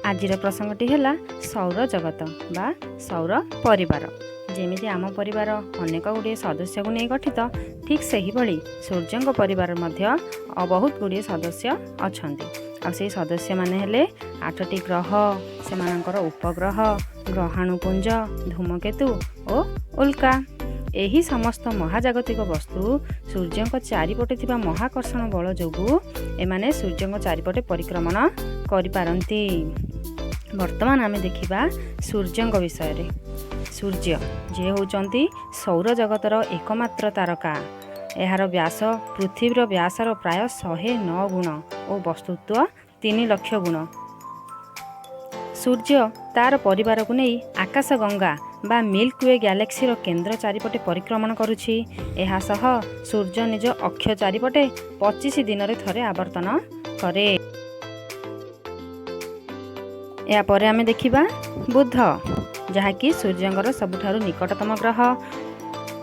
आजिर प्रसंगटी है सौर जगत बा सौर परिवार। जेमिति आम परिवार अनेक गुड़े सदस्य को नहीं गठित, ठीक सही भली सूर्य परिवार मध्य बहुत गुड़े सदस्य अच्छा। से सदस्य माने हेले 8टी ग्रह, सेमानंकर उपग्रह, ग्रहाणुपुंज, धूमकेतु और उल्का। यही समस्त महाजागतिक वस्तु सूर्य चारिपटे थिबा महाकर्षण बल जोगु एमाने सूर्य चारिपटे परिक्रमण करि पारंती। वर्तमान आमे देखिबा सूर्य विषय रे। सूर्य जे होचंती सौर जगतर एकमात्र तारका। एहार व्यास पृथ्वीर व्यासर प्राय 109 गुण और वस्तुत्व 3 लाख गुण। सूर्य तार परिवार को नहीं आकाश गंगा बा मिल्क वे गैलेक्सी केंद्र चारिपटे परिक्रमण करुछि। एहा सह सूर्य निज अक्ष चारिपटे 25 दिन रे थरे आवर्तन करे। या परे आमे देखिबा बुध, जहाँकि सूर्यंकर सबुठारु निकटतम ग्रह।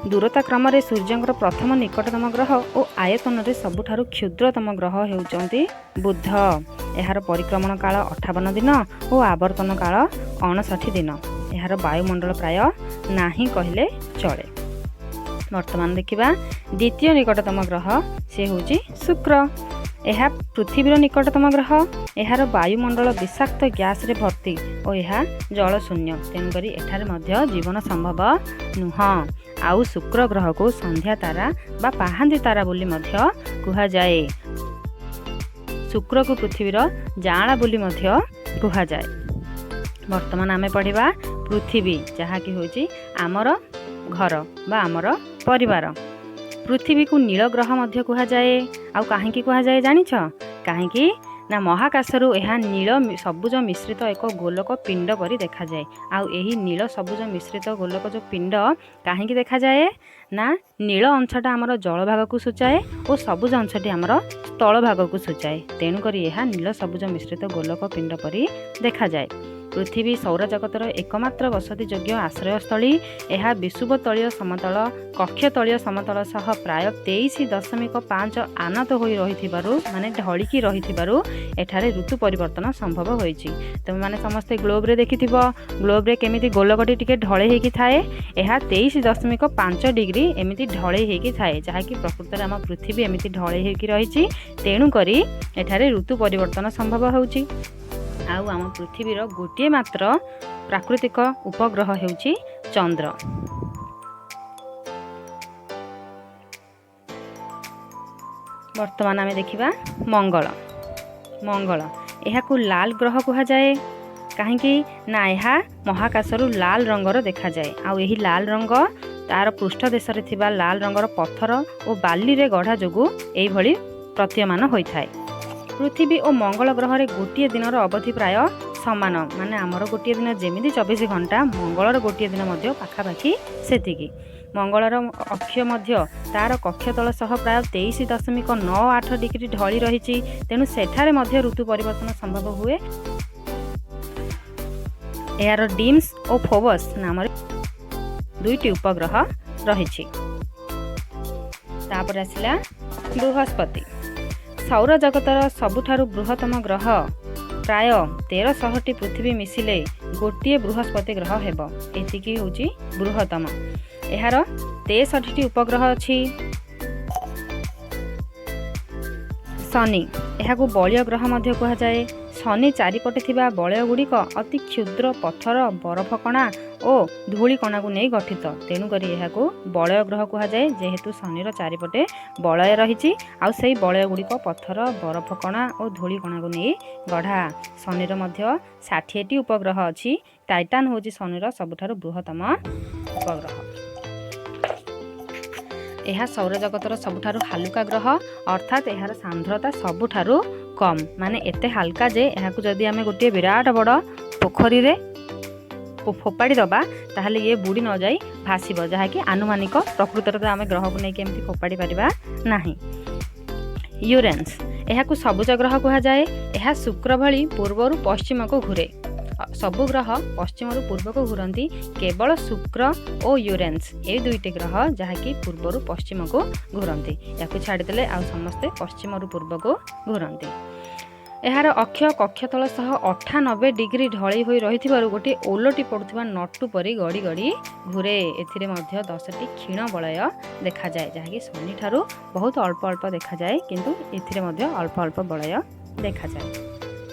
दूरता क्रम रे सूर्यंकर प्रथम निकटतम ग्रह और आयतन रे सबुठारु क्षुद्रतम ग्रह हेउचंती बुध। एहार परिक्रमण काल 58 दिन और आवर्तन काल 59 दिन। एहार वायुमंडल प्राय नाही कहले चले। वर्तमान देखिबा द्वितीय निकटतम ग्रह से होची शुक्र। यह पृथ्वीर निकटतम ग्रह। एहार वायुमंडल विषाक्त गैस रे भर्ती और यह जल शून्य, तेणुकरी एठारे मध्य जीवन संभव नुह। आउ शुक्र ग्रह को संध्या तारा बा पाहांती तारा बोली मध्य कुहा जाए। शुक्र को पृथ्वीर जाँला बोली मध्य कुहा जाए। वर्तमान आमे पढ़िबा पृथ्वी, जहाँ कि होची आमर घर बा आमर परिवार। पृथ्वी को नील ग्रह मध्य कुहा जाए। आउ काहेकि कुहा जाए जानिछ? काहेकि ना महाकाशरू यह नील सबुज मिश्रित एक गोलक पिंड परी देखा जाए। आउ एही नील सबुज मिश्रित गोलक जो पिंड काहेकि देखा जाए ना नील अंशटा आमर जल भाग को सूचाए और सबुज अंशटी आमर स्थल भाग को सूचाए। तेणुकरी यह नील सबुज मिश्रित गोलक पिंड परी देखा जाए। पृथ्वी सौर जगतर एकमात्र बसति योग्य आश्रयस्थली। यह विषुवतलीय समतल, कक्षतलीय समतल सह प्राय 23.5 आनत होई रहिथिबारु माने ढलिकी रहिथिबारु एठारे ऋतु परिवर्तन संभव होईची। तुम माने समस्ते ग्लोब रे देखिथिबो, ग्लोब रे केमिति गोलकटी टिके ढळे हेकी थाए। यह 23.5 डिग्री एमिति ढळे हेकी थाए, जहा कि प्रकृति रे हम पृथ्वी एमिति ढळे हेकी रहिची। तेणु करी एठारे ऋतु परिवर्तन संभव होउची। आउ आम पृथ्वीर गोटे मात्र प्राकृतिक उपग्रह हेउची चंद्र। वर्तमान आमे देखिबा मंगल। मंगल एहाकू लाल ग्रह कुहा जाए। काहेकि ना एहा महाकाशरू लाल रंगर देखा जाए। आउ एही लाल रंग तार पृष्ठ देश रे थिबा लाल रंगर पत्थर और बाली रे गढ़ा जोगु एई भली प्रतीयमान होइथाय। पृथ्वी और मंगल ग्रह रे गोटे दिन अवधि प्राय समान, माने आमर गोटे दिन जेमिति 24 घंटा, मंगलर गोटे दिन मध्य पाखापाखि सेतिकी। मंगलर अक्ष मध्य तार कक्षतल सह प्राय 23.98 डिग्री ढली रही। तेणु सेठारे मध्य ऋतु परिवर्तन संभव हुए। यार डिम्स और फोबस नाम 2टी उपग्रह रही। तापर आसिला बृहस्पति। सौर जगतर सबुठारु बृहत्तम ग्रह। प्राय 1300टी पृथ्वी मिसिले गोटे बृहस्पति ग्रह हेबो। एतिकी होची बृहत्तम। एहार 63टी उपग्रह अछि। शनि एहाकू बलय ग्रह मध्य कुहा जाए। शनि चारिपटे थिबा बलय गुड़िक अति क्षुद्र पत्थर, बरफ कणा और धूली कणा को नहीं गठित। तेणु करी एहाकू बलय ग्रह कुहा जाए, जेहेतु शनिर चारिपटे बलय रही। आउ सेही बलय गुड़िक पत्थर, बरफ कणा और धूली कणा को नहीं गढ़ा। शनिर मध्य 60टी उपग्रह अछि। टाइटान होची शनिर सबुठारु बृहत्तम उपग्रह। यह सौर जगतर सबुठारु हालुका ग्रह, अर्थात यार सांद्रता सबुठारु कम, माने एते हालका जे एहाकू जदि आमे गोटे विराट बड़ पोखरी रे फोपाड़ी दबा ताहले ये बुड़ी न जाई भासीबो, जहा कि आनुमानिक। प्रकृतर तो आमे ग्रह को नहीं केमती फोपाड़ी परिबा नाही। यूरेनस एहाकू सबुज ग्रह कुहा जाए। यह शुक्र भली पूर्वरु पश्चिम को घुरे। सबु ग्रह पश्चिम रु पूर्व को घूरती। केवल शुक्र और यूरेनस ये 2टी ग्रह जहाँकि पूर्व पश्चिम को घूरती। या छाड़देले आ समस्ते पश्चिम रु पूर्व को घूरती। ଏହାର ଅକ୍ଷ କକ୍ଷତଳ ସହ 98 ଡିଗ୍ରୀ ଢଳି ହୋଇ ରହିଥିବାରୁ ଗୋଟିଏ ଓଲଟି ପଡ଼ୁଥିବା ନଟୁ ପରି ଗଡ଼ି ଗଡ଼ି ଘୁରେ। ଏଥିରେ ମଧ୍ୟ 10ଟି କ୍ଷୀଣ ବଳୟ ଦେଖାଯାଏ, ଯାହାକି ଶନିଠାରୁ ବହୁତ ଅଳ୍ପ ଅଳ୍ପ ଦେଖାଯାଏ, କିନ୍ତୁ ଏଥିରେ ମଧ୍ୟ ଅଳ୍ପ ଅଳ୍ପ ବଳୟ ଦେଖାଯାଏ।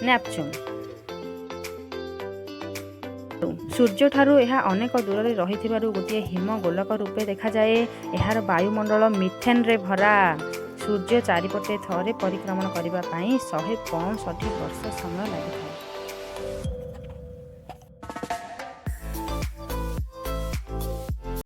ନେପଚୁନ୍ ସୂର୍ଯ୍ୟଠାରୁ ଏହା ଅନେକ ଦୂରରେ ରହିଥିବାରୁ ଗୋଟିଏ ହିମ ଗୋଲକ ରୂପେ ଦେଖାଯାଏ। ଏହାର ବାୟୁମଣ୍ଡଳ ମିଥେନରେ ଭରା। ସୂର୍ଯ୍ୟ ଚାରିପଟେ ଥରେ ପରିକ୍ରମଣ କରିବା ପାଇଁ 165 ବର୍ଷ ସମୟ ଲାଗିଥାଏ।